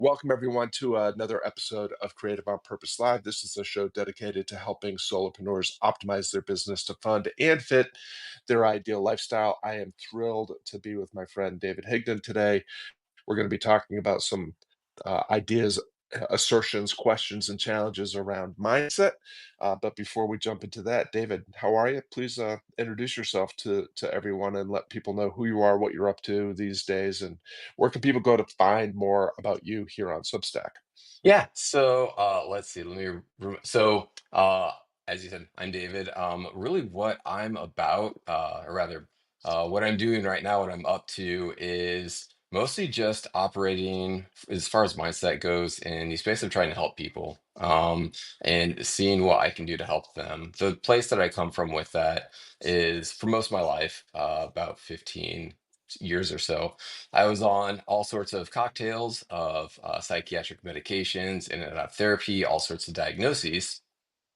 Welcome, everyone, to another episode of Creative on Purpose Live. This is a show dedicated to helping solopreneurs optimize their business to fund and fit their ideal lifestyle. I am thrilled to be with my friend David Higdon today. We're going to be talking about some ideas, assertions, questions, and challenges around mindset. But before we jump into that, David, how are you? Please introduce yourself to everyone and let people know who you are, what you're up to these days, and where can people go to find more about you here on Substack. Yeah, let's see. As you said, I'm David. Really, what I'm about, or rather, what I'm doing right now, what I'm up to is mostly just operating as far as mindset goes in the space of trying to help people, and seeing what I can do to help them. The place that I come from with that is for most of my life, about 15 years or so. I was on all sorts of cocktails of psychiatric medications, in and out of therapy, all sorts of diagnoses.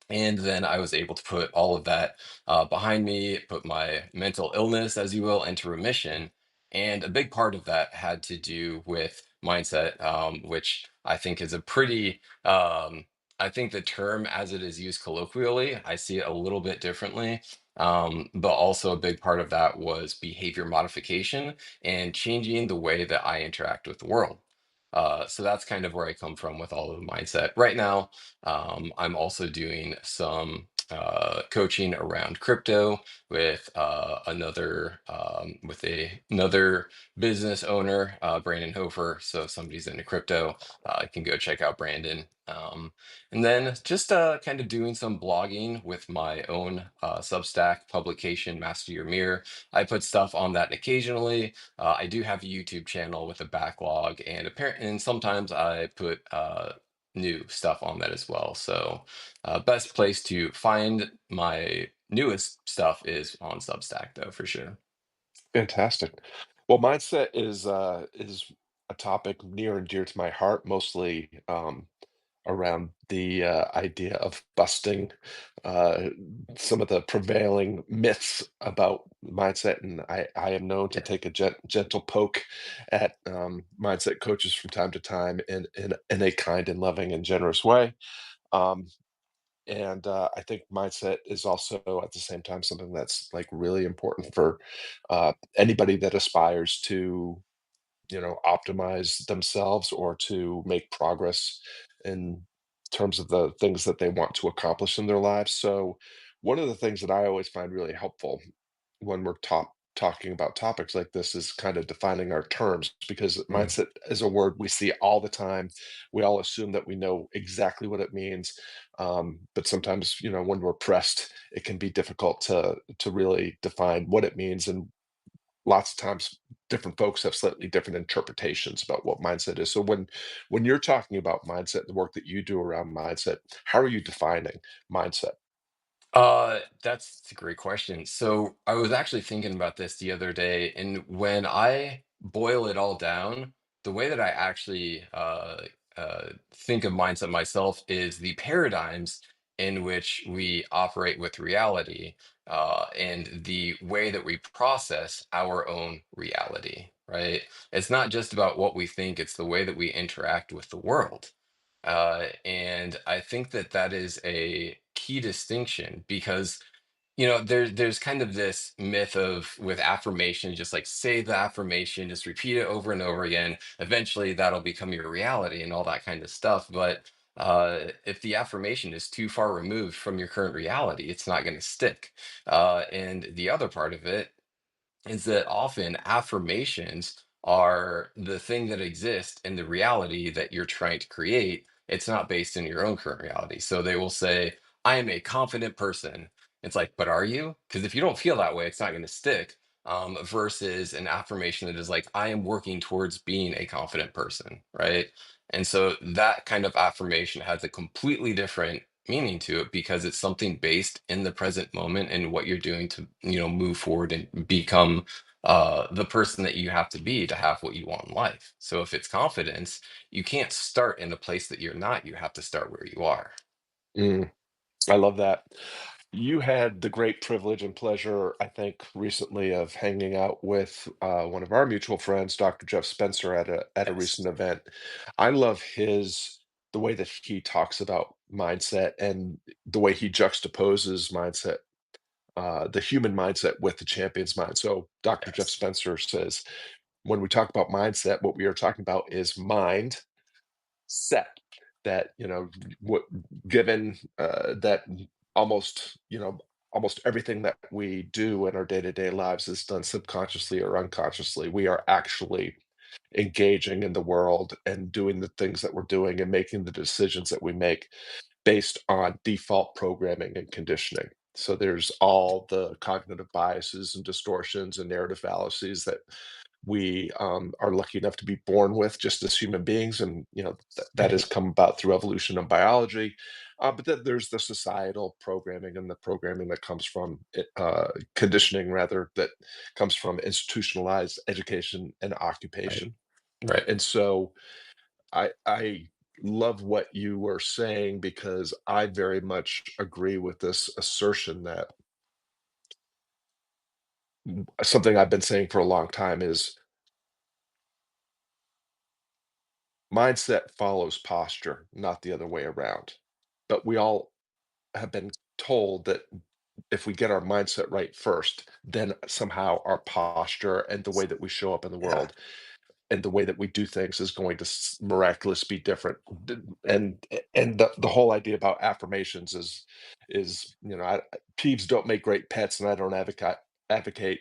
And then I was able to put all of that behind me, put my mental illness, as you will, into remission. And a big part of that had to do with mindset, which I think is a pretty, I think the term as it is used colloquially, I see it a little bit differently. But also a big part of that was behavior modification and changing the way that I interact with the world. So that's kind of where I come from with all of the mindset. Right now, I'm also doing some coaching around crypto with another business owner, Brandon Hofer. So if somebody's into crypto, I can go check out Brandon. And then just kind of doing some blogging with my own Substack publication, Master Your Mirror. I put stuff on that occasionally. I do have a YouTube channel with a backlog, and sometimes I put new stuff on that as well. So, best place to find my newest stuff is on Substack, though, for sure. Fantastic. Well, mindset is a topic near and dear to my heart, mostly around the idea of busting uh, some of the prevailing myths about mindset. And I am known to Yeah. take a gentle poke at mindset coaches from time to time in a kind and loving and generous way. Um, and I think mindset is also at the same time something that's like really important for anybody that aspires to optimize themselves or to make progress in terms of the things that they want to accomplish in their lives. So one of the things that I always find really helpful when we're talking about topics like this is kind of defining our terms, because Mm. mindset is a word we see all the time. We all assume that we know exactly what it means, but sometimes, when we're pressed, it can be difficult to really define what it means. And lots of times different folks have slightly different interpretations about what mindset is. So when you're talking about mindset, the work that you do around mindset, how are you defining mindset? That's a great question. So I was actually thinking about this the other day, and when I boil it all down, the way that I actually think of mindset myself is the paradigms in which we operate with reality, and the way that we process our own reality, right? It's not just about what we think, it's the way that we interact with the world. And I think that that is a key distinction because there's kind of this myth of with affirmation, just like say the affirmation, just repeat it over and over again. Eventually, that'll become your reality and all that kind of stuff. But if the affirmation is too far removed from your current reality, it's not going to stick. And the other part of it is that often affirmations are the thing that exists in the reality that you're trying to create. It's not based in your own current reality. So they will say, I am a confident person. It's like, but are you? Because if you don't feel that way, it's not going to stick. Versus an affirmation that is like, I am working towards being a confident person, right? And so that kind of affirmation has a completely different meaning to it because it's something based in the present moment and what you're doing to move forward and become the person that you have to have what you want in life. So if it's confidence, you can't start in a place that you're not. You have to start where you are. Mm, I love that. You had the great privilege and pleasure, I think, recently of hanging out with one of our mutual friends, Dr. Jeff Spencer, at a Yes. recent event. I love the way that he talks about mindset and the way he juxtaposes mindset, the human mindset with the champion's mind. So Dr. Jeff Yes. Spencer says, when we talk about mindset, what we are talking about is mind set that what given that almost almost everything that we do in our day-to-day lives is done subconsciously or unconsciously. We are actually engaging in the world and doing the things that we're doing and making the decisions that we make based on default programming and conditioning. So there's all the cognitive biases and distortions and narrative fallacies that we are lucky enough to be born with just as human beings, and that has Mhm. come about through evolution and biology. But then there's the societal programming and the programming that comes from conditioning, rather, that comes from institutionalized education and Right. occupation. Right. And so I love what you were saying because I very much agree with this assertion that something I've been saying for a long time is mindset follows posture, not the other way around. But we all have been told that if we get our mindset right first, then somehow our posture and the way that we show up in the Yeah. world and the way that we do things is going to miraculously be different. And the whole idea about affirmations is peeves don't make great pets, and I don't advocate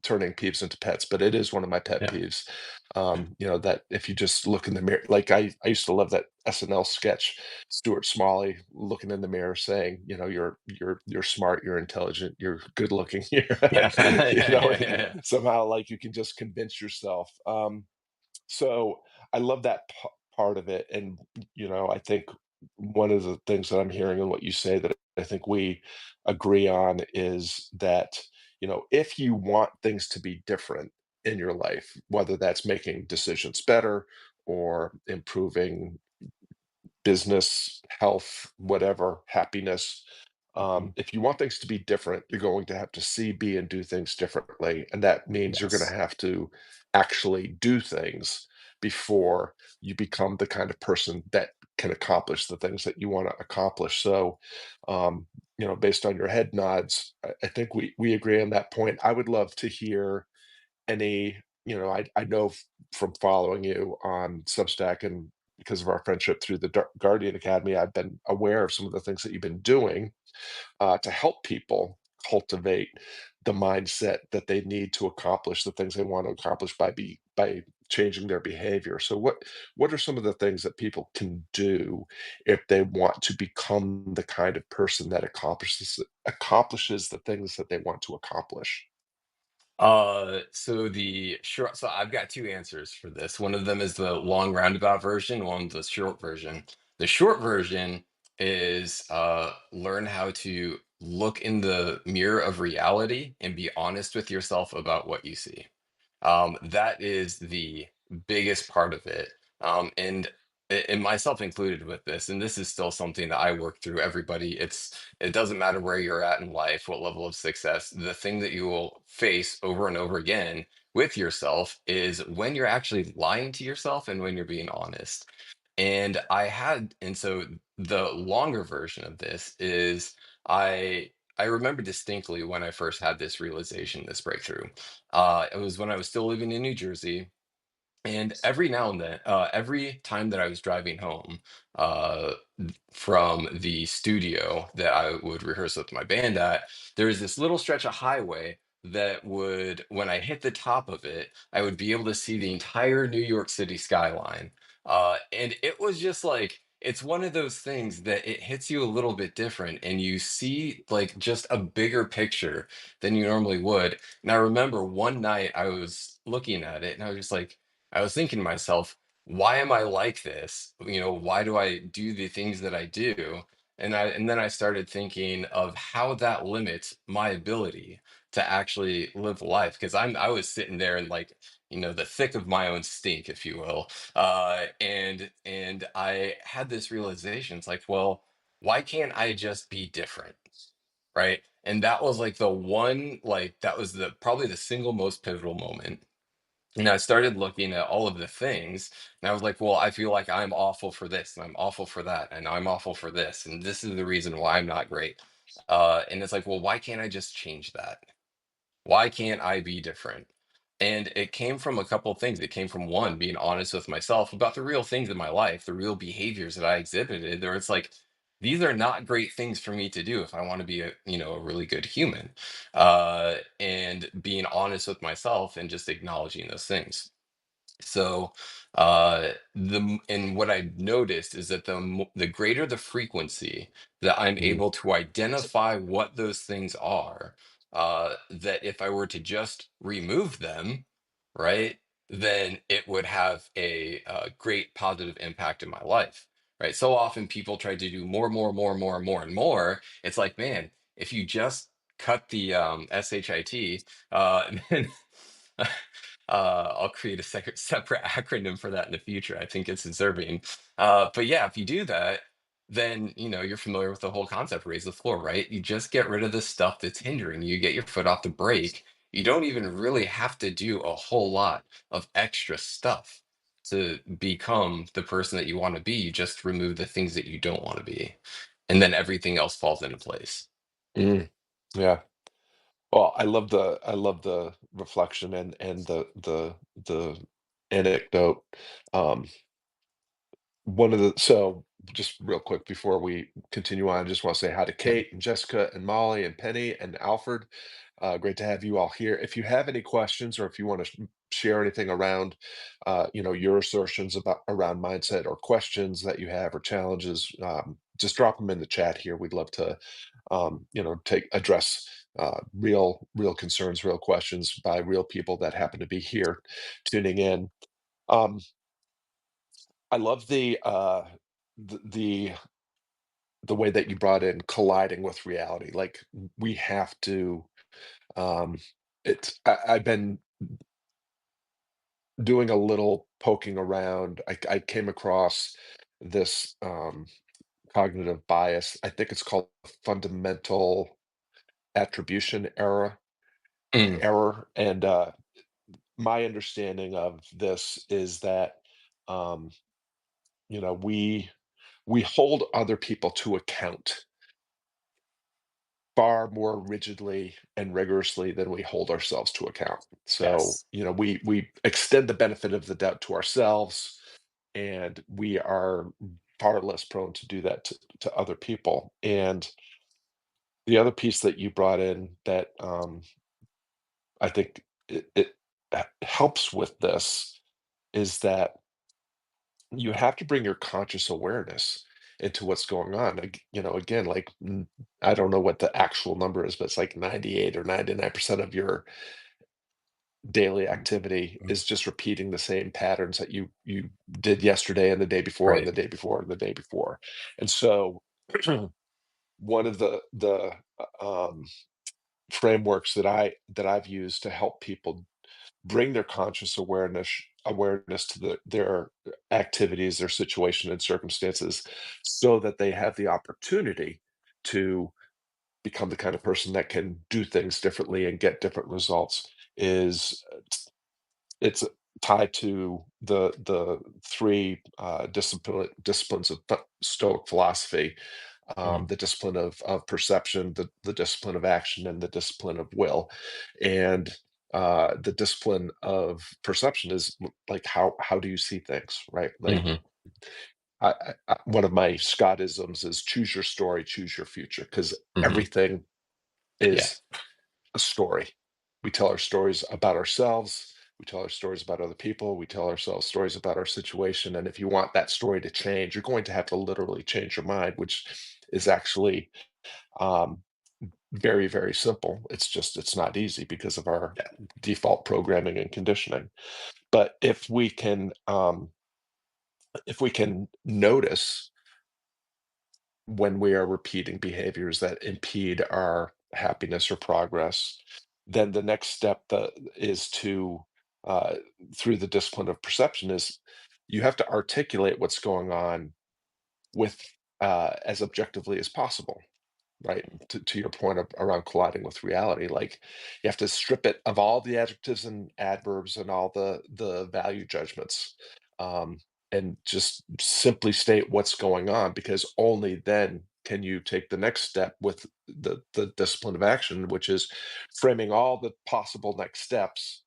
turning peeves into pets, but it is one of my pet Yeah. peeves. That if you just look in the mirror, like I used to love that SNL sketch, Stuart Smalley looking in the mirror saying, you're smart, you're intelligent, you're good looking, Yeah. Yeah. Yeah. and Yeah. somehow like you can just convince yourself. So I love that part of it. And, I think one of the things that I'm hearing in what you say that I think we agree on is that, if you want things to be different in your life, whether that's making decisions better or improving business, health, whatever, happiness. Mhm. If you want things to be different, you're going to have to see, be, and do things differently. And that means you're going to Yes. have to actually do things before you become the kind of person that can accomplish the things that you want to accomplish. So, based on your head nods, I think we agree on that point. I would love to hear any, I know from following you on Substack and because of our friendship through the Guardian Academy, I've been aware of some of the things that you've been doing to help people cultivate the mindset that they need to accomplish the things they want to accomplish by changing their behavior. So what are some of the things that people can do if they want to become the kind of person that accomplishes the things that they want to accomplish? So I've got two answers for this. One of them is the long roundabout version, one's the short version. The short version is learn how to look in the mirror of reality and be honest with yourself about what you see. That is the biggest part of it. And myself included with this, and this is still something that I work through. It doesn't matter where you're at in life, what level of success. The thing that you will face over and over again with yourself is when you're actually lying to yourself and when you're being honest. And so the longer version of this is I remember distinctly when I first had this realization, this breakthrough. It was when I was still living in New Jersey. And every now and then, every time that I was driving home from the studio that I would rehearse with my band at, there was this little stretch of highway that would, when I hit the top of it, I would be able to see the entire New York City skyline. And it was just like, it's one of those things that it hits you a little bit different and you see like just a bigger picture than you normally would. And I remember one night I was looking at it and I was just like, I was thinking to myself, why am I like this? Why do I do the things that I do? And then I started thinking of how that limits my ability to actually live life because I was sitting there in like the thick of my own stink, if you will, and I had this realization. It's like, well, why can't I just be different? right? And that was like the one, like that was the probably the single most pivotal moment. And I started looking at all of the things, and I was like, well, I feel like I'm awful for this, and I'm awful for that, and I'm awful for this, and this is the reason why I'm not great. And it's like, well, why can't I just change that? Why can't I be different? And it came from a couple of things. It came from one, being honest with myself about the real things in my life, the real behaviors that I exhibited. There, it's like these are not great things for me to do if I want to be a a really good human. And being honest with myself and just acknowledging those things. So, and what I noticed is that the greater the frequency that I'm Mm, able to identify what those things are, that if I were to just remove them, right, then it would have a great positive impact in my life, right? So often people try to do more, more, more, more, more, and more. It's like, man, if you just cut the shit, then I'll create a separate acronym for that in the future. I think it's deserving. But yeah, if you do that, then you're familiar with the whole concept, raise the floor, right? You just get rid of the stuff that's hindering you, get your foot off the brake. You don't even really have to do a whole lot of extra stuff to become the person that you want to be. You just remove the things that you don't want to be, and then everything else falls into place. mm, yeah. Well, I love the reflection and the anecdote. Um, One of the so just real quick before we continue on, I just want to say hi to Yeah. Kate and Jessica and Molly and Penny and Alfred. Great to have you all here. If you have any questions or if you want to share anything around, your assertions about around mindset or questions that you have or challenges, just drop them in the chat here. We'd love to, take address real concerns, real questions by real people that happen to be here tuning in. Um, I love the the way that you brought in colliding with reality. Like we have to. I've been doing a little poking around. I came across this cognitive bias. I think it's called fundamental attribution Mm, error. And my understanding of this is that um, we hold other people to account far more rigidly and rigorously than we hold ourselves to account. So, yes. we extend the benefit of the doubt to ourselves, and we are far less prone to do that to other people. And the other piece that you brought in that I think it helps with this is that you have to bring your conscious awareness into what's going on. Again, like I don't know what the actual number is, but it's like 98 or 99% of your daily Mm, activity mm, is just repeating the same patterns that you did yesterday and the day before and the right. day before and the day before. And so one of the frameworks that I've used to help people bring their conscious awareness to their activities, their situation and circumstances, so that they have the opportunity to become the kind of person that can do things differently and get different results is it's tied to the three disciplines of Stoic philosophy, Mm, the discipline of perception, the discipline of action, and the discipline of will. And the discipline of perception is like how do you see things, right? Like mhm, one of my Scottisms is choose your story, choose your future, because mhm. everything Yeah. is a story. We tell our stories about ourselves. We tell our stories about other people. We tell ourselves stories about our situation. And if you want that story to change, you're going to have to literally change your mind, which is actually um, very, very simple. It's not easy because of our Yeah. default programming and conditioning. But if we can notice when we are repeating behaviors that impede our happiness or progress, then the next step is to, uh, through the discipline of perception, is you have to articulate what's going on with as objectively as possible. right? To your point around colliding with reality, like you have to strip it of all the adjectives and adverbs and all the value judgments, um, and just simply state what's going on, because only then can you take the next step with the discipline of action, which is framing all the possible next steps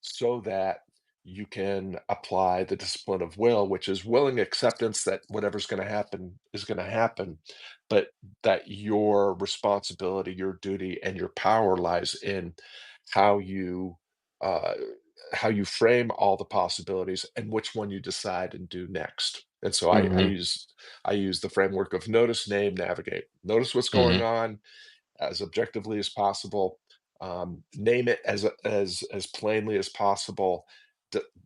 so that you can apply the discipline of will, which is willing acceptance that whatever's going to happen is going to happen, but that your responsibility, your duty, and your power lies in how you uh, how you frame all the possibilities and which one you decide and do next. And so Hmm. I use the framework of notice, name, navigate. Notice what's going Hmm. on as objectively as possible. Name it as plainly as possible.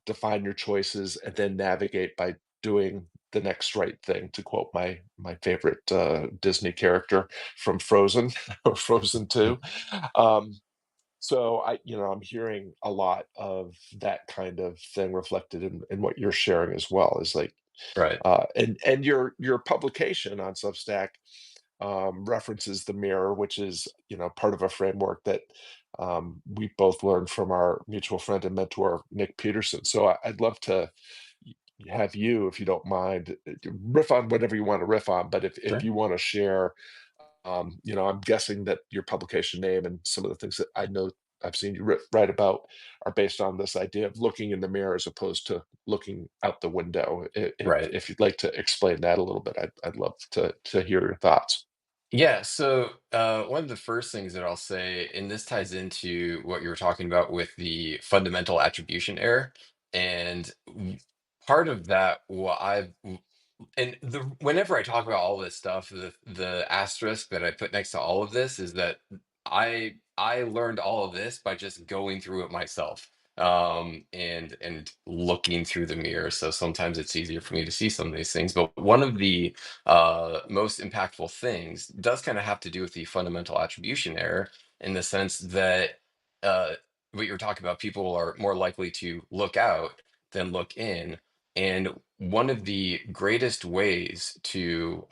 Define your choices, and then navigate by doing the next right thing. To quote my favorite Disney character from Frozen or Frozen Two. Um, so I'm hearing a lot of that kind of thing reflected in what you're sharing as well. Is like Right. and your publication on Substack references the mirror, which is part of a framework that we both learned from our mutual friend and mentor Nick Peterson. So I'd love to have you, if you don't mind, riff on whatever you want to riff on. But if Sure. you want to share, I'm guessing that your publication name and some of the things that I know I've seen you write about are based on this idea of looking in the mirror as opposed to looking out the window. Right. If you'd like to explain that a little bit, I'd love to hear your thoughts. Yeah, so one of the first things that I'll say, and this ties into what you were talking about with the fundamental attribution error, and part of that, and whenever I talk about all this stuff, the asterisk that I put next to all of this is that I learned all of this by just going through it myself, and looking through the mirror. So sometimes it's easier for me to see some of these things. But one of the most impactful things does kind of have to do with the fundamental attribution error, in the sense that uh, what you were talking about, people are more likely to look out than look in. And one of the greatest ways to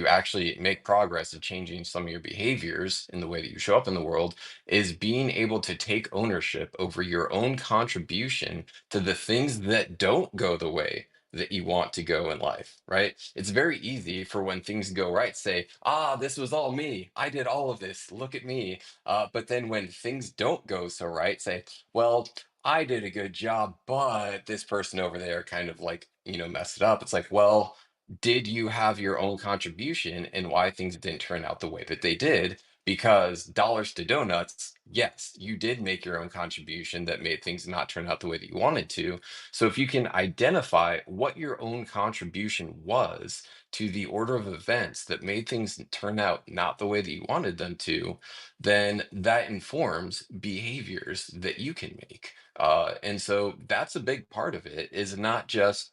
actually make progress in changing some of your behaviors in the way that you show up in the world is being able to take ownership over your own contribution to the things that don't go the way that you want to go in life, right? It's very easy for when things go right, say, ah, this was all me. I did all of this. Look at me. But then when things don't go so right, say, well, I did a good job, but this person over there kind of like, messed it up. It's like, well, did you have your own contribution in why things didn't turn out the way that they did? Because dollars to donuts, yes, you did make your own contribution that made things not turn out the way that you wanted to. So if you can identify what your own contribution was to the order of events that made things turn out not the way that you wanted them to, then that informs behaviors that you can make. And so that's a big part of it, is not just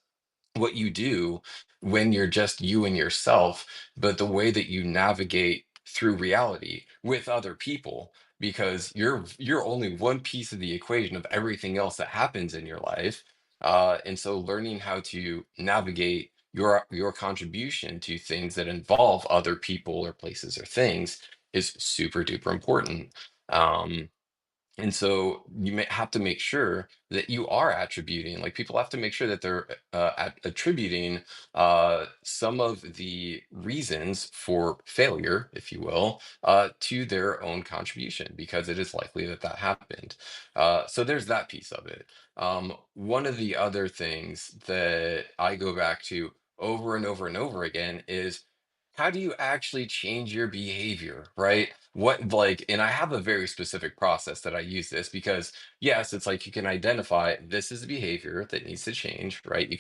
what you do when you're just you and yourself, but the way that you navigate through reality with other people, because you're only one piece of the equation of everything else that happens in your life. And so learning how to navigate your contribution to things that involve other people or places or things is super duper important. And so you may have to make sure that you are attributing, like people have to make sure that they're attributing some of the reasons for failure, if you will, to their own contribution, because it is likely that that happened. So there's that piece of it. One of the other things that I go back to over and over and over again is, how do you actually change your behavior, right? What, like, and I have a very specific process that I use this, because yes, it's like you can identify this is a behavior that needs to change, right? You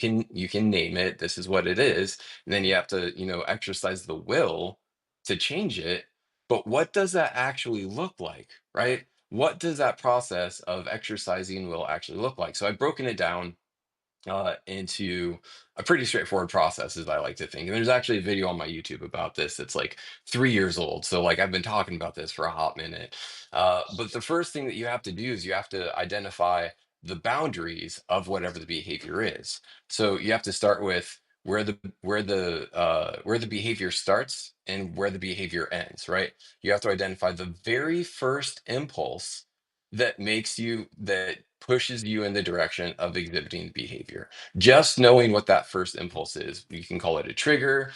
can name it, this is what it is, and then you have to, exercise the will to change it. But what does that actually look like, right? What does that process of exercising will actually look like? So I've broken it down into a pretty straightforward process, as I like to think. And there's actually a video on my YouTube about this. It's like 3 years old. So like I've been talking about this for a hot minute. But the first thing that you have to do is you have to identify the boundaries of whatever the behavior is. So you have to start with, where the behavior starts and where the behavior ends, right? You have to identify the very first impulse that pushes you in the direction of exhibiting behavior. Just knowing what that first impulse is, you can call it a trigger,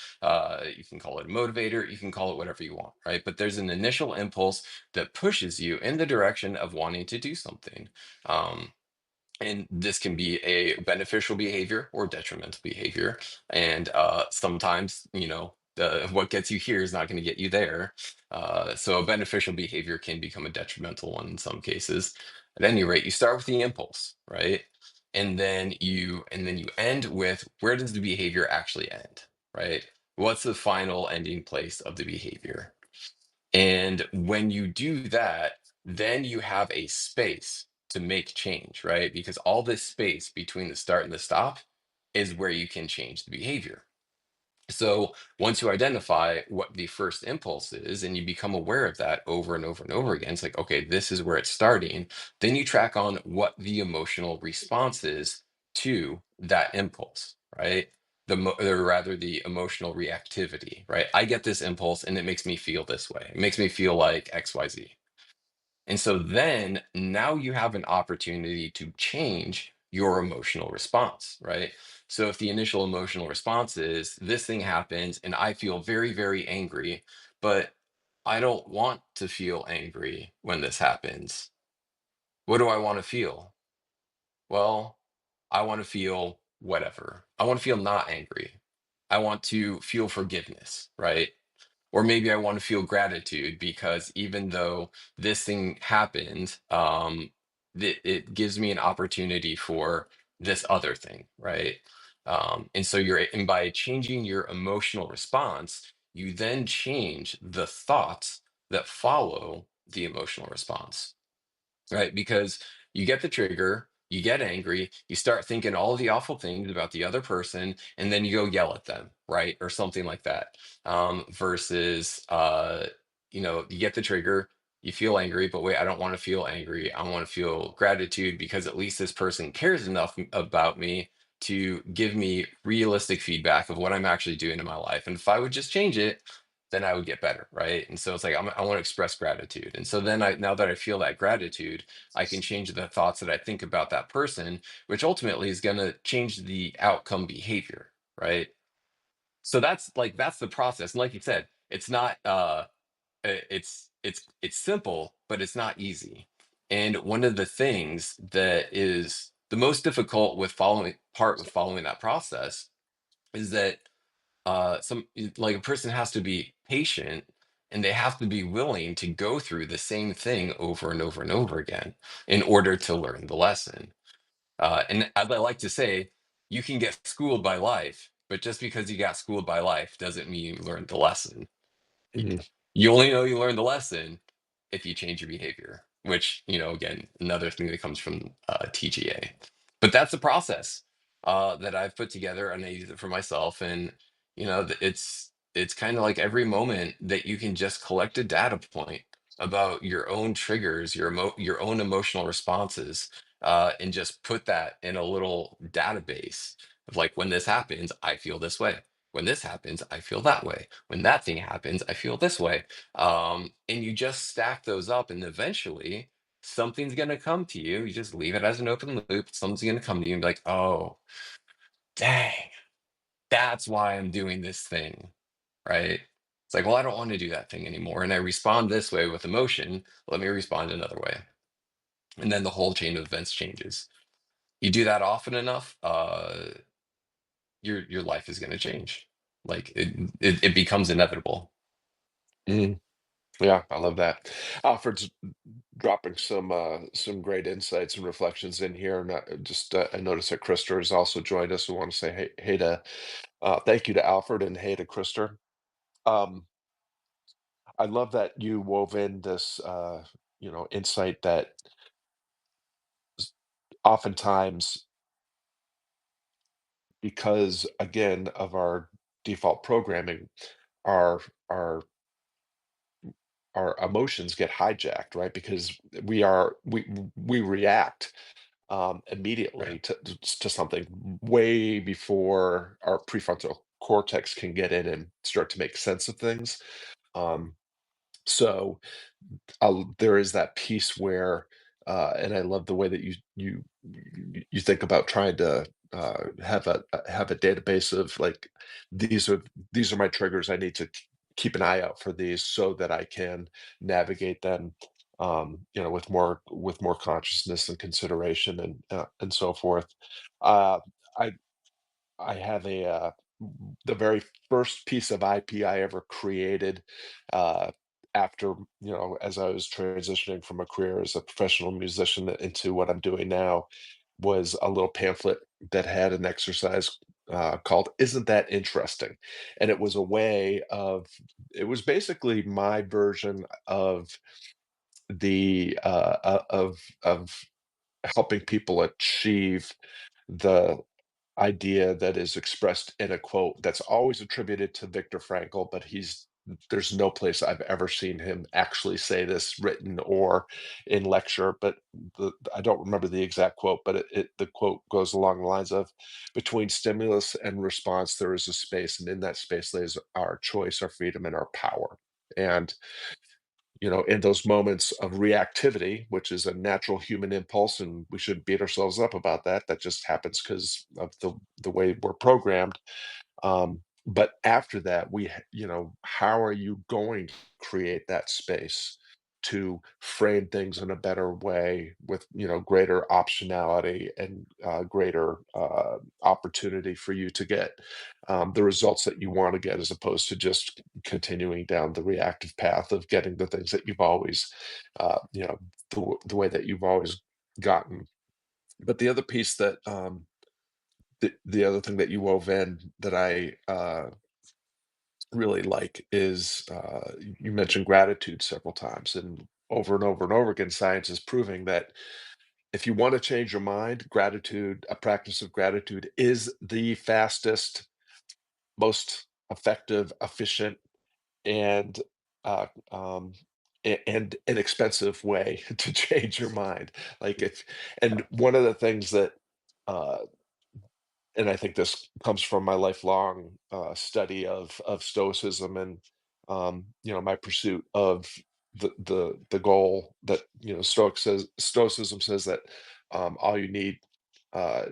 you can call it a motivator, you can call it whatever you want, right? But there's an initial impulse that pushes you in the direction of wanting to do something. Um, and this can be a beneficial behavior or detrimental behavior. And sometimes, what gets you here is not going to get you there. So a beneficial behavior can become a detrimental one in some cases. At any rate, you start with the impulse, right? And then you end with, where does the behavior actually end, right? What's the final ending place of the behavior? And when you do that, then you have a space to make change, right? Because all this space between the start and the stop is where you can change the behavior. So once you identify what the first impulse is and you become aware of that over and over and over again, it's like, okay, this is where it's starting. Then you track on what the emotional response is to that impulse, right? Or rather, the emotional reactivity, right? I get this impulse and it makes me feel this way. It makes me feel like XYZ. And so then now you have an opportunity to change your emotional response, right? So if the initial emotional response is, this thing happens and I feel very, very angry, but I don't want to feel angry when this happens. What do I want to feel? Well, I want to feel whatever. I want to feel not angry. I want to feel forgiveness, right? Or maybe I want to feel gratitude because even though this thing happened, it gives me an opportunity for this other thing, right? And by changing your emotional response, you then change the thoughts that follow the emotional response, right? Because you get the trigger, you get angry, you start thinking all the awful things about the other person, and then you go yell at them, right? Or something like that. Versus, you get the trigger, you feel angry, but wait, I don't want to feel angry. I want to feel gratitude because at least this person cares enough about me to give me realistic feedback of what I'm actually doing in my life. And if I would just change it, then I would get better, right? And so it's like I want to express gratitude, and so then now that I feel that gratitude, I can change the thoughts that I think about that person, which ultimately is going to change the outcome behavior, right? So that's the process. And like you said, it's not it's simple, but it's not easy. And one of the things that is the most difficult with following that process is that like a person has to be patient and they have to be willing to go through the same thing over and over and over again in order to learn the lesson. And as I like to say, you can get schooled by life, but just because you got schooled by life doesn't mean you learned the lesson. Y- Mhm. You only know you learned the lesson if you change your behavior, which, again, another thing that comes from TGA. But that's the process that I've put together, and I use it for myself. And, it's kind of like every moment that you can just collect a data point about your own triggers, your own emotional responses, and just put that in a little database of like, when this happens, I feel this way. When this happens, I feel that way. When that thing happens, I feel this way. And you just stack those up, and eventually something's going to come to you. You just leave it as an open loop. Something's going to come to you and be like, oh, dang, that's why I'm doing this thing. Right. It's like, well, I don't want to do that thing anymore. And I respond this way with emotion. Let me respond another way. And then the whole chain of events changes. You do that often enough, your life is going to change. Like it becomes inevitable. Mhm. Yeah, I love that. Alfred's dropping some great insights and reflections in here. And I noticed that Krister has also joined us. We want to say thank you to Alfred and hey to Krister. Um, I love that you wove in this insight that s- oftentimes, because again of our default programming, our our our emotions get hijacked, right? Because we react immediately Right. to something way before our prefrontal cortex can get in and start to make sense of things. Um, so there is that piece where, and I love the way that you think about trying to have a database of like these are these are my triggers. I need to keep an eye out for these so that I can navigate them, with more consciousness and consideration and so forth. Uh, I I have the very first piece of IP I ever created, uh, after, as I was transitioning from a career as a professional musician into what I'm doing now, was a little pamphlet that had an exercise, called "Isn't That Interesting?" And it was basically my version of of helping people achieve the idea that is expressed in a quote that's always attributed to Viktor Frankl, but there's no place I've ever seen him actually say this written or in lecture. But I don't remember the exact quote, but the quote goes along the lines of, "Between stimulus and response, there is a space, and in that space lays our choice, our freedom, and our power." And in those moments of reactivity, which is a natural human impulse, and we shouldn't beat ourselves up about that. That just happens because of the way we're programmed. But after that, how are you going to create that space to frame things in a better way with, greater optionality and greater opportunity for you to get the results that you want to get, as opposed to just continuing down the reactive path of getting the things that you've always, the way that you've always gotten. But the other piece that, the other thing that you wove in that I really like is, you mentioned gratitude several times, and and over again, science is proving that if you want to change your mind, a practice of gratitude is the fastest, most effective, efficient, and and inexpensive way to change your mind. Like if, and one of the things that, uh, and I think this comes from my lifelong study of Stoicism and, my pursuit of the goal that, Stoicism says that, um, all you need uh,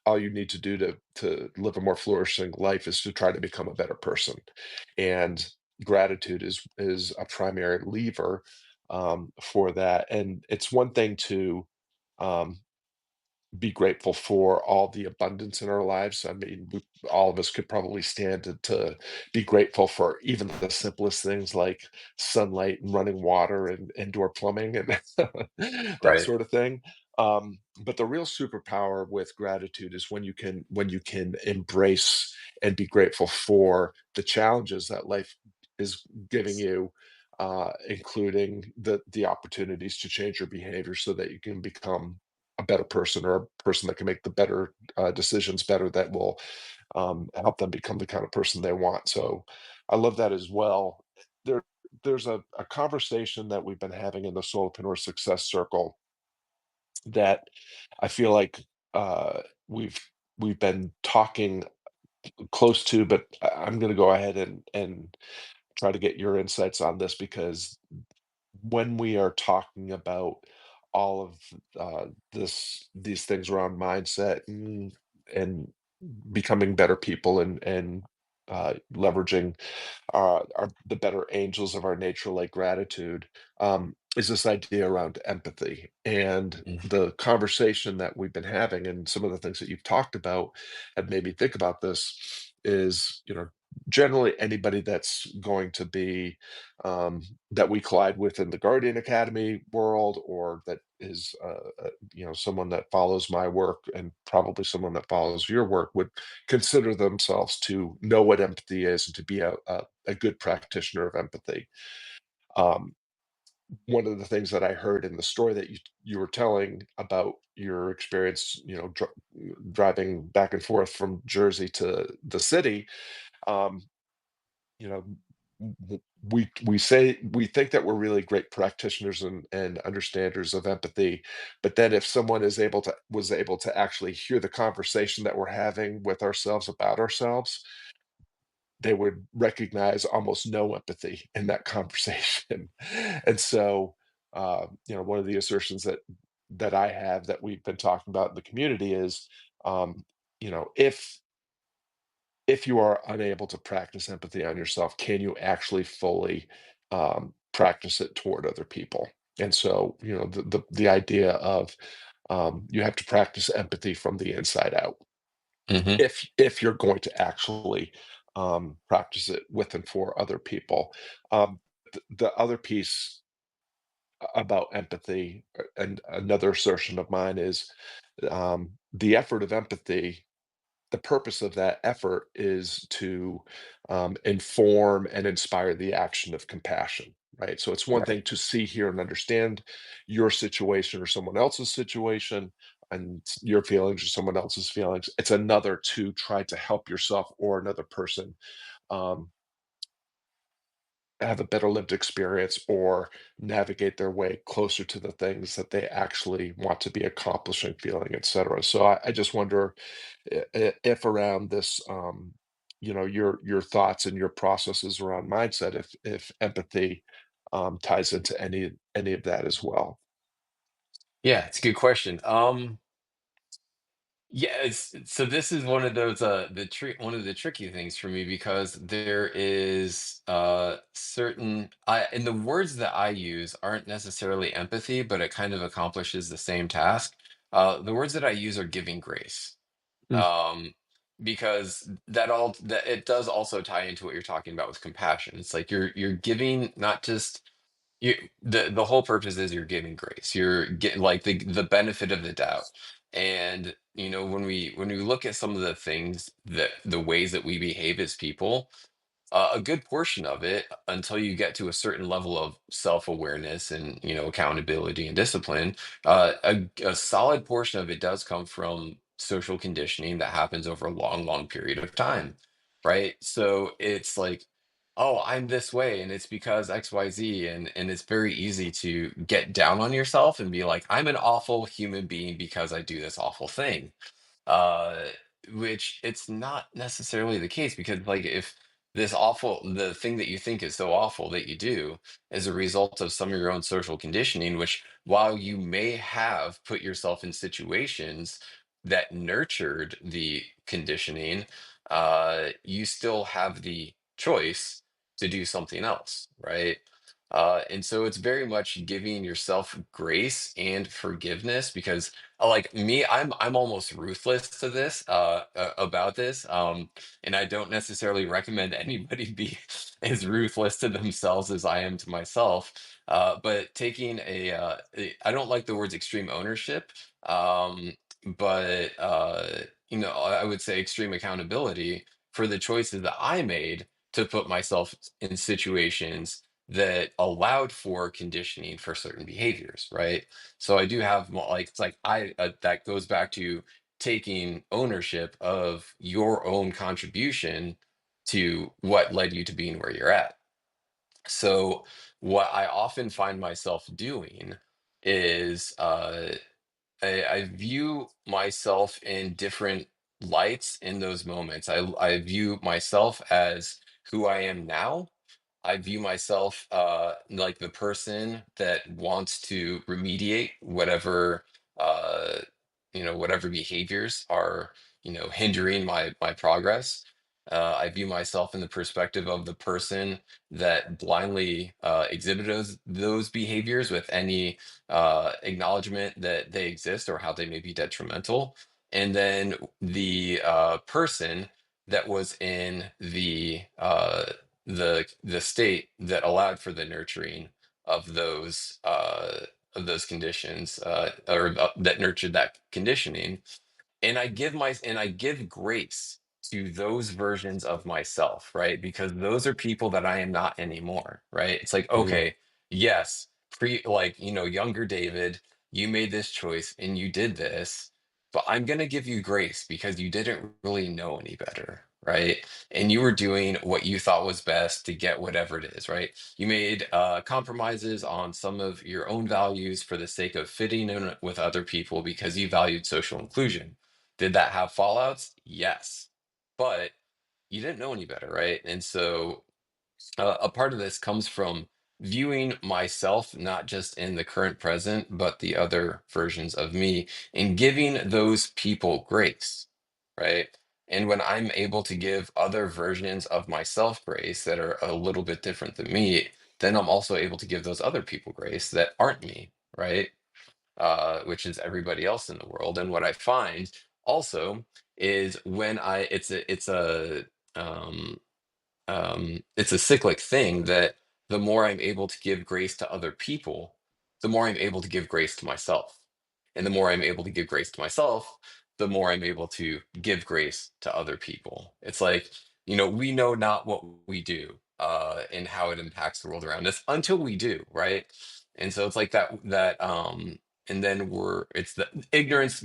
all you need to do to live a more flourishing life is to try to become a better person, and gratitude is a primary lever, for that. And it's one thing to, um, be grateful for all the abundance in our lives. I mean, all of us could probably stand to be grateful for even the simplest things like sunlight and running water and indoor plumbing and that Right. sort of thing. But the real superpower with gratitude is when you can embrace and be grateful for the challenges that life is giving you, including the opportunities to change your behavior so that you can become a better person, or a person that can make the better decisions better, that will, help them become the kind of person they want. So I love that as well. There, there's a conversation that we've been having in the Solopreneur Success Circle that I feel like, uh, we've we've been talking close to, but I'm going to go ahead and try to get your insights on this, because when we are talking about all of, these things around mindset and becoming better people and leveraging, the better angels of our nature, like gratitude, is this idea around empathy. And Mhm. the conversation that we've been having and some of the things that you've talked about have made me think about this is, generally anybody that's going to be, that we collide with in the Guardian Academy world, or that is, someone that follows my work, and probably someone that follows your work, would consider themselves to know what empathy is and to be a good practitioner of empathy. Um, One of the things that I heard in the story that you were telling about your experience, driving back and forth from Jersey to the city, um, you know, we say we think that we're really great practitioners and understanders of empathy, but then if someone is able to was able to actually hear the conversation that we're having with ourselves about ourselves, they would recognize almost no empathy in that conversation. And so, one of the assertions that I have that we've been talking about in the community is, um, if you are unable to practice empathy on yourself, can you actually fully practice it toward other people? And so, the idea of you have to practice empathy from the inside out Hmm. if you're going to actually practice it with and for other people. The other piece about empathy, and another assertion of mine is the effort of empathy, the purpose of that effort is to inform and inspire the action of compassion, right? So it's one Right. thing to see, hear, and understand your situation or someone else's situation and your feelings or someone else's feelings. It's another to try to help yourself or another person um, have a better lived experience or navigate their way closer to the things that they actually want to be accomplishing, feeling, etc. So I just wonder if around this, your thoughts and your processes around mindset, if empathy ties into any of that as well. Yeah, it's a good question. Yeah, so this is one of those one of the tricky things for me because there is certain I and the words that I use aren't necessarily empathy, but it kind of accomplishes the same task. The words that I use are giving grace. Mm, Um because that it does also tie into what you're talking about with compassion. It's like you're giving not just you the whole purpose is you're giving grace. You're getting like the benefit of the doubt. And when we look at some of the things that the ways that we behave as people, a good portion of it, until you get to a certain level of self-awareness and accountability and discipline, a solid portion of it does come from social conditioning that happens over a long, long period of time, right? So it's like, oh, I'm this way, and it's because XYZ, and it's very easy to get down on yourself and be like, I'm an awful human being because I do this awful thing, uh which it's not necessarily the case, because like if the thing that you think is so awful that you do is a result of some of your own social conditioning, which while you may have put yourself in situations that nurtured the conditioning, you still have the choice to do something else, right? And so it's very much giving yourself grace and forgiveness, because like me, I'm almost ruthless to this about this, and I don't necessarily recommend anybody be as ruthless to themselves as I am to myself. But taking I don't like the words extreme ownership, but I would say extreme accountability for the choices that I made to put myself in situations that allowed for conditioning for certain behaviors, right? So I do have like it's like I that goes back to taking ownership of your own contribution to what led you to being where you're at. So what I often find myself doing is I view myself in different lights in those moments. I view myself as who I am now. I view myself like the person that wants to remediate uh, whatever behaviors are hindering my progress. I view myself in the perspective of the person that blindly exhibited those behaviors with any acknowledgement that they exist or how they may be detrimental. And then the person that was in the state that allowed for the nurturing of those conditions, or that nurtured that conditioning, and I give grace to those versions of myself, right? Because those are people that I am not anymore, right? It's like, mm. okay, yes, younger David, you made this choice and you did this, but I'm going to give you grace because you didn't really know any better, right? And you were doing what you thought was best to get whatever it is, right? You made compromises on some of your own values for the sake of fitting in with other people because you valued social inclusion. Did that have fallouts? Yes. But you didn't know any better, right? And so a part of this comes from viewing myself not just in the current present, but the other versions of me, and giving those people grace, right? And when I'm able to give other versions of myself grace that are a little bit different than me, then I'm also able to give those other people grace that aren't me, right? Which is everybody else in the world. And what I find also is when um, it's a cyclic thing that the more I'm able to give grace to other people, the more I'm able to give grace to myself. And the more I'm able to give grace to myself, the more I'm able to give grace to other people. It's like, we know not what we do and how it impacts the world around us until we do, right? And so it's like and then it's the ignorance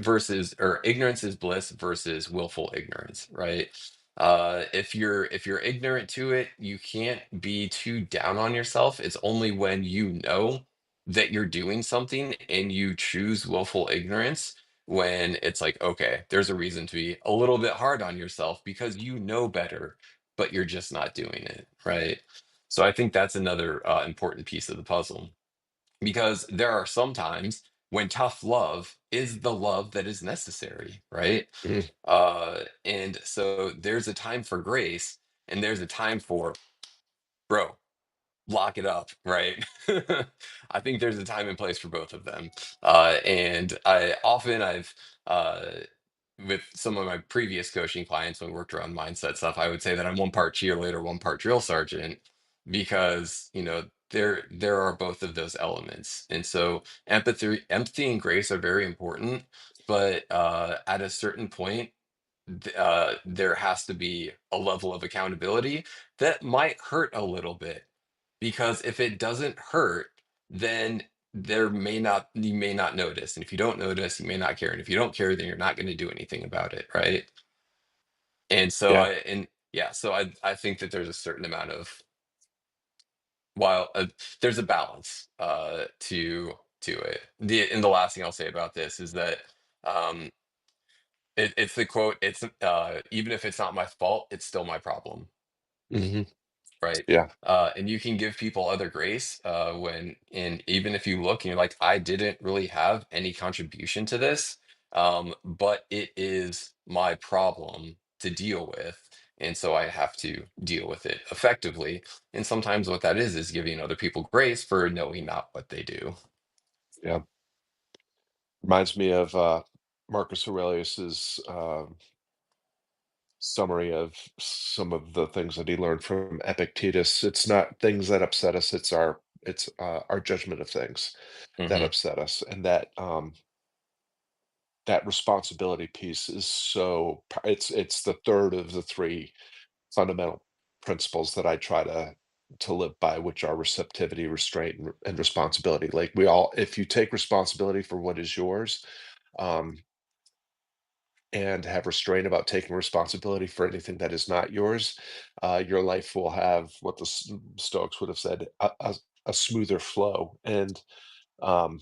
is bliss versus willful ignorance, right? If you're ignorant to it, you can't be too down on yourself. It's only when you know that you're doing something and you choose willful ignorance when it's like, okay, there's a reason to be a little bit hard on yourself because you know better, but you're just not doing it, right? So I think that's another important piece of the puzzle, because there are some times when tough love is the love that is necessary, right? Mhm. And so there's a time for grace and there's a time for, bro, lock it up, right? I think there's a time and place for both of them. And I've uh, with some of my previous coaching clients when we worked around mindset stuff, I would say that I'm one part cheerleader, one part drill sergeant, because there are both of those elements. And so empathy and grace are very important, but at a certain point, there has to be a level of accountability that might hurt a little bit, because if it doesn't hurt, then you may not notice, and if you don't notice, you may not care, and if you don't care, then you're not going to do anything about it, right? And so Yeah. I think that there's a certain amount of, while there's a balance to it. And the last thing I'll say about this is that um it's the quote, it's even if it's not my fault, it's still my problem, Hmm. right? Yeah. And you can give people other grace and even if you look and you're like, I didn't really have any contribution to this, but it is my problem to deal with. And so I have to deal with it effectively. And sometimes what that is giving other people grace for knowing not what they do. Yeah. Reminds me of Marcus Aurelius's summary of some of the things that he learned from Epictetus. It's not things that upset us; it's our judgment of things that Hmm. upset us, and that responsibility piece is it's the third of the three fundamental principles that I try to live by, which are receptivity, restraint, and responsibility. Like if you take responsibility for what is yours, um, and have restraint about taking responsibility for anything that is not yours, your life will have what the Stoics would have said, a smoother flow. And um,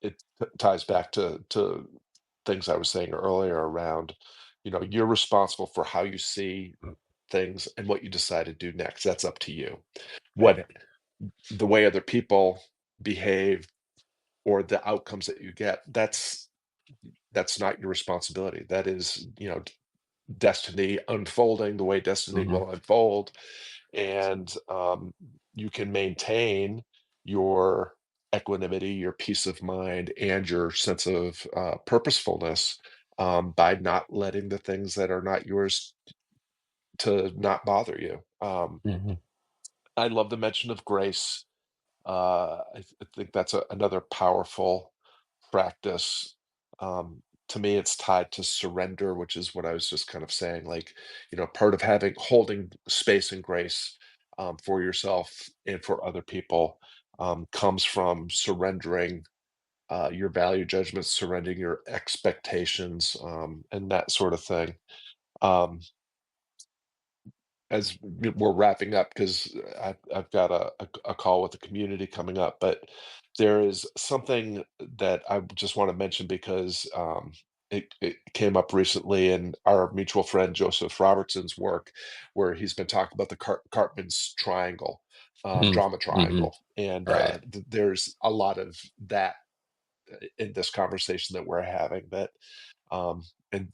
it ties back to things I was saying earlier around, you're responsible for how you see things and what you decide to do next. That's up to you. What Right. the way other people behave or the outcomes that you get, that's not your responsibility. That is, destiny unfolding the way destiny Hmm. will unfold. And you can maintain your equanimity, your peace of mind, and your sense of purposefulness by not letting the things that are not yours to not bother you. Hmm. I love the mention of grace. I think that's another powerful practice. To me, it's tied to surrender, which is what I was just kind of saying. Like, part of holding space and grace for yourself and for other people comes from surrendering your value judgments, surrendering your expectations, and that sort of thing. Um, as we're wrapping up, because I've got a call with the community coming up, but there is something that I just want to mention because it came up recently in our mutual friend Joseph Robertson's work, where he's been talking about the Karpman's triangle, Mhm, drama mhm, triangle, and right. there's a lot of that in this conversation that we're having that um, and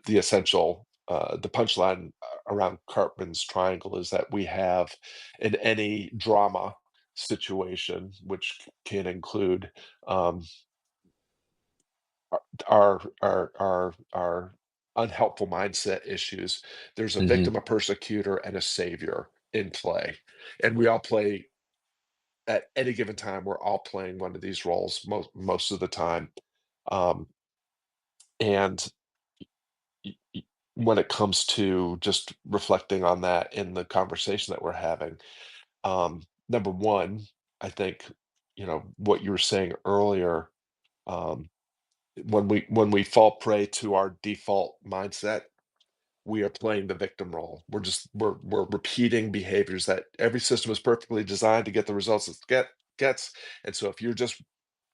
the essential, the punchline around Cartman's triangle is that we have in any drama situation, which can include um, our unhelpful mindset issues. There's a Mhm, victim, a persecutor, and a savior in play, and we all play at any given time. We're all playing one of these roles most of the time, um, and when it comes to just reflecting on that in the conversation that we're having, number one, I think, what you were saying earlier, um, when we fall prey to our default mindset, we are playing the victim role. We're repeating behaviors that every system is perfectly designed to get the results it gets. And so if you're just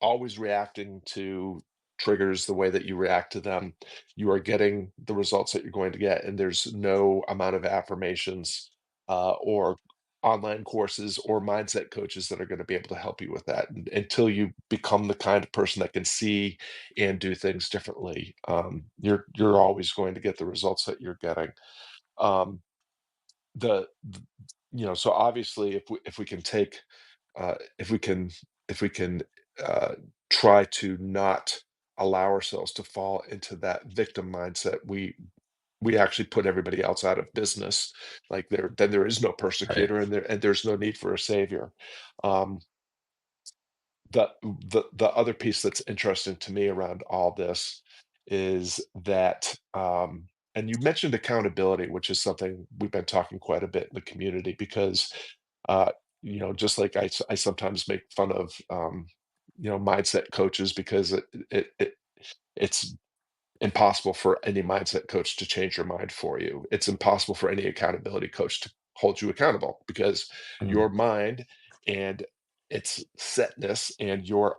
always reacting to triggers the way that you react to them, you are getting the results that you're going to get. And there's no amount of affirmations or online courses or mindset coaches that are going to be able to help you with that until you become the kind of person that can see and do things differently. You're always going to get the results that you're getting. Um, the so obviously, if we can take if we can uh, try to not allow ourselves to fall into that victim mindset, we actually put everybody else out of business. Like there is no right. persecutor, and there's no need for a savior. Um, the other piece that's interesting to me around all this is that and you mentioned accountability, which is something we've been talking quite a bit in the community because uh just like I sometimes make fun of mindset coaches because it's impossible for any mindset coach to change your mind for you. It's impossible for any accountability coach to hold you accountable because Mhm, your mind and its setness and your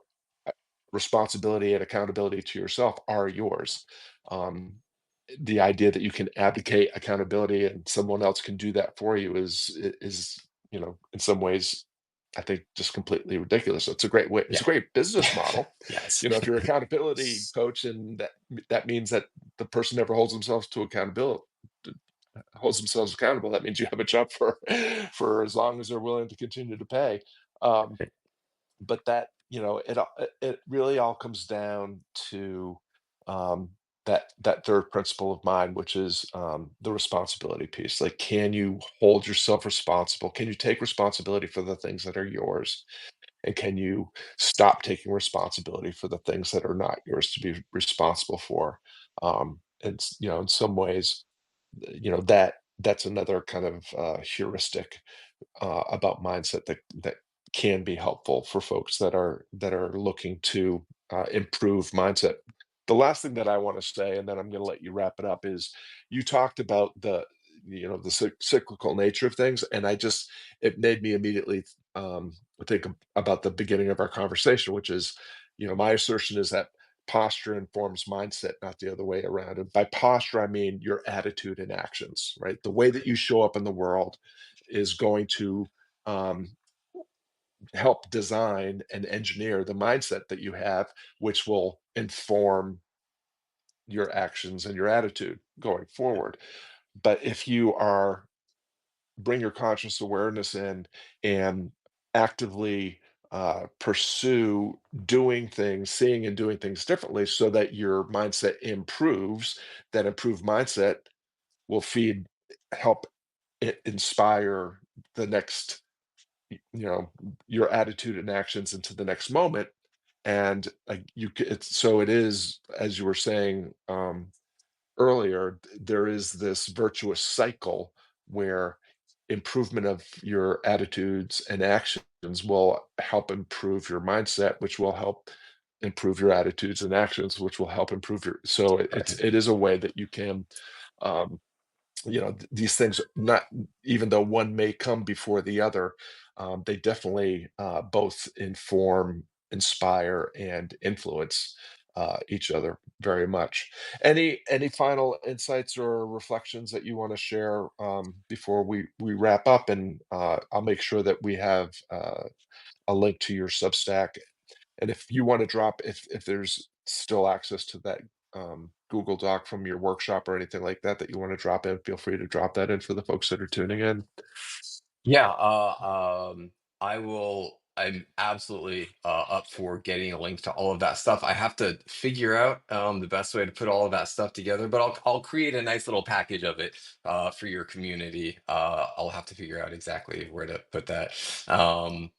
responsibility and accountability to yourself are yours. Um, the idea that you can abdicate accountability and someone else can do that for you is in some ways I think just completely ridiculous. It's a great way. It's yeah. a great business model. Yes. If you're accountability coach and that means that the person never holds themselves accountable, that means you have a job for for as long as they're willing to continue to pay. Um, but that it really all comes down to um, that third principle of mine, which is the responsibility piece. Like, can you hold yourself responsible? Can you take responsibility for the things that are yours? And can you stop taking responsibility for the things that are not yours to be responsible for? And in some ways, that's another kind of heuristic about mindset that can be helpful for folks that are looking to improve mindset. The last thing that I want to say, and then I'm going to let you wrap it up, is you talked about the cyclical nature of things, and it made me immediately think about the beginning of our conversation, which is my assertion is that posture informs mindset, not the other way around. And by posture, I mean your attitude and actions, right? The way that you show up in the world is going to um, help design and engineer the mindset that you have, which will inform your actions and your attitude going forward. But if you are bring your conscious awareness in and actively pursue doing things, seeing and doing things differently so that your mindset improves, that improved mindset will help inspire the next you know your attitude and actions into the next moment. And it is, as you were saying earlier, there is this virtuous cycle where improvement of your attitudes and actions will help improve your mindset, which will help improve your attitudes and actions, which will help improve your so it, it's Right. it is a way that you can um, these things, not even though one may come before the other, they definitely both inform, inspire, and influence each other very much. Any final insights or reflections that you want to share before we wrap up? And I'll make sure that we have a link to your Substack, and if you want to drop, if there's still access to that Google Doc from your workshop or anything like that that you want to drop in, feel free to drop that in for the folks that are tuning in. Yeah, I will. I'm absolutely up for getting a link to all of that stuff. I have to figure out the best way to put all of that stuff together, but I'll create a nice little package of it for your community. I'll have to figure out exactly where to put that. Um,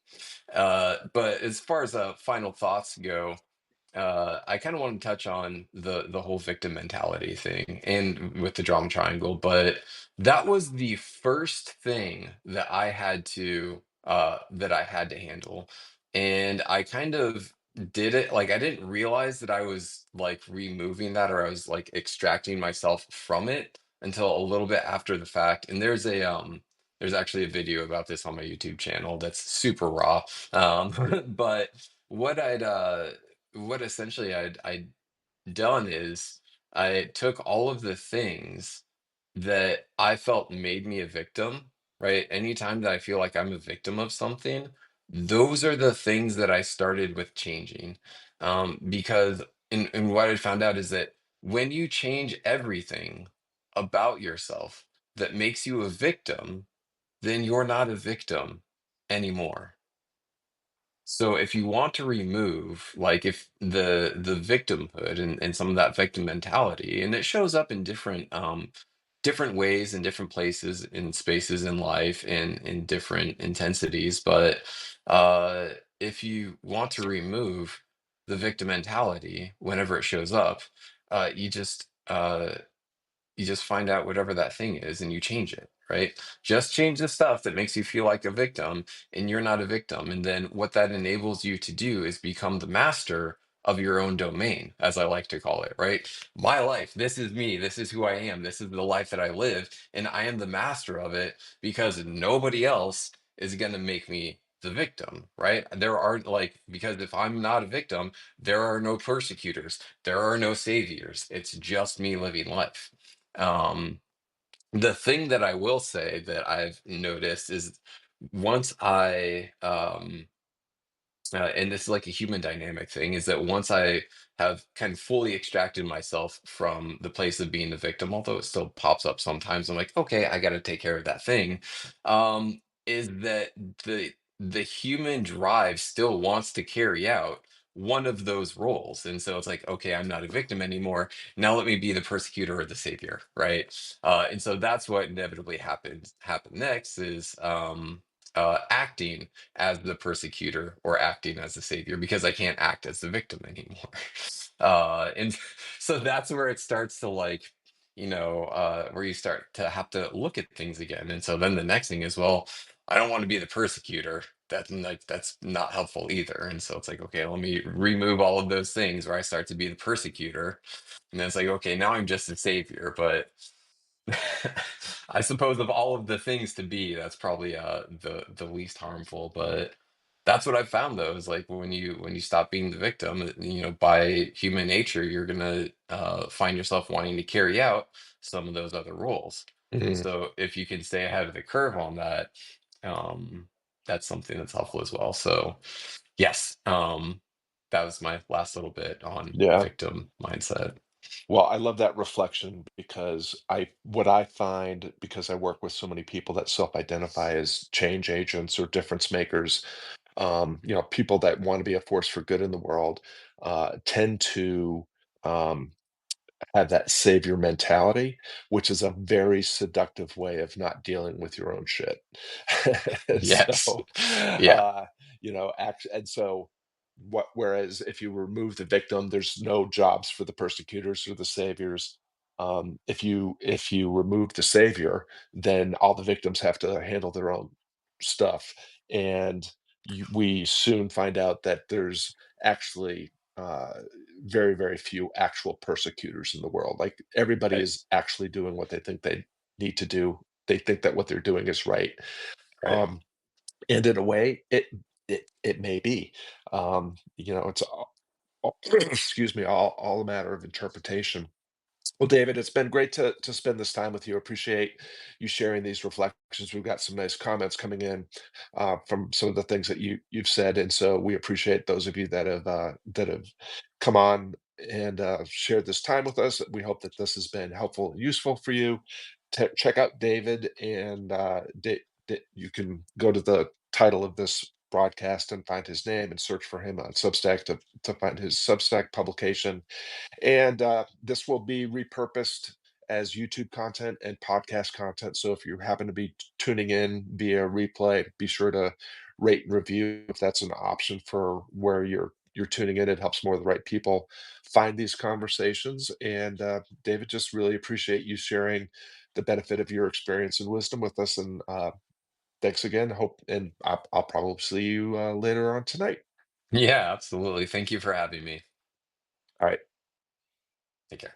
but as far as final thoughts go, I kind of want to touch on the whole victim mentality thing and with the drama triangle, but that was the first thing that I had to handle. And I kind of did it like I didn't realize that I was like removing that or I was like extracting myself from it until a little bit after the fact. And there's actually a video about this on my YouTube channel that's super raw. But what I'd what essentially I'd done is I took all of the things that I felt made me a victim, right? Anytime that I feel like I'm a victim of something, those are the things that I started with changing. Because and what I found out is that when you change everything about yourself that makes you a victim, then you're not a victim anymore. So if you want to remove, like if the victimhood and some of that victim mentality, and it shows up in different ways in different places in spaces in life and in different intensities, but if you want to remove the victim mentality whenever it shows up, you just find out whatever that thing is and you change it, right? Just change the stuff that makes you feel like a victim and you're not a victim. And then what that enables you to do is become the master of your own domain, as I like to call it, right? My life, this is me, this is who I am, this is the life that I live, and I am the master of it because nobody else is going to make me the victim, right? There are like, because if I'm not a victim, there are no persecutors, there are no saviors. It's just me living life. um, the thing that I will say that I've noticed is once and this is like a human dynamic thing, is that once I have kind of fully extracted myself from the place of being the victim, although it still pops up sometimes, I'm like, okay, I got to take care of that thing. Is that the human drive still wants to carry out one of those roles, and so it's like, okay, I'm not a victim anymore. Now let me be the persecutor or the savior, right? And so that's what inevitably happened next is acting as the persecutor or acting as the savior because I can't act as the victim anymore. And so that's where it starts to like, where you start to have to look at things again. And so then the next thing is, well, I don't want to be the persecutor. That's not helpful either. And so it's like, okay, let me remove all of those things where I start to be the persecutor. And then it's like, okay, now I'm just a savior, but I suppose of all of the things to be, that's probably the least harmful. But that's what I've found though, is like when you stop being the victim, by human nature, you're gonna find yourself wanting to carry out some of those other roles. And Mhm. so if you can stay ahead of the curve on that, um, that's something that's helpful as well. So yes, that was my last little bit on Yeah. victim mindset. Well, I love that reflection because what I find, because I work with so many people that self-identify as change agents or difference makers, people that want to be a force for good in the world, tend to um, have that savior mentality, which is a very seductive way of not dealing with your own shit. Yes. So, Yeah. whereas if you remove the victim, there's no jobs for the persecutors or the saviors. If you remove the savior, then all the victims have to handle their own stuff, and we soon find out that there's actually very, very few actual persecutors in the world. Like everybody Right. is actually doing what they think they need to do. They think that what they're doing is right. Right. Um, and in a way, it may be. It's excuse me, all a matter of interpretation. Well, David, it's been great to spend this time with you. Appreciate you sharing these reflections. We've got some nice comments coming in from some of the things that you've said, and so we appreciate those of you that have come on and shared this time with us. We hope that this has been helpful and useful for you. Check out David, and you can go to the title of this broadcast and find his name and search for him on Substack to find his Substack publication, and this will be repurposed as YouTube content and podcast content. So if you happen to be tuning in via replay, be sure to rate and review if that's an option for where you're tuning in. It helps more of the right people find these conversations. And David, just really appreciate you sharing the benefit of your experience and wisdom with us. And thanks again. Hope and I'll probably see you later on tonight. Yeah, absolutely. Thank you for having me. All right. Take care.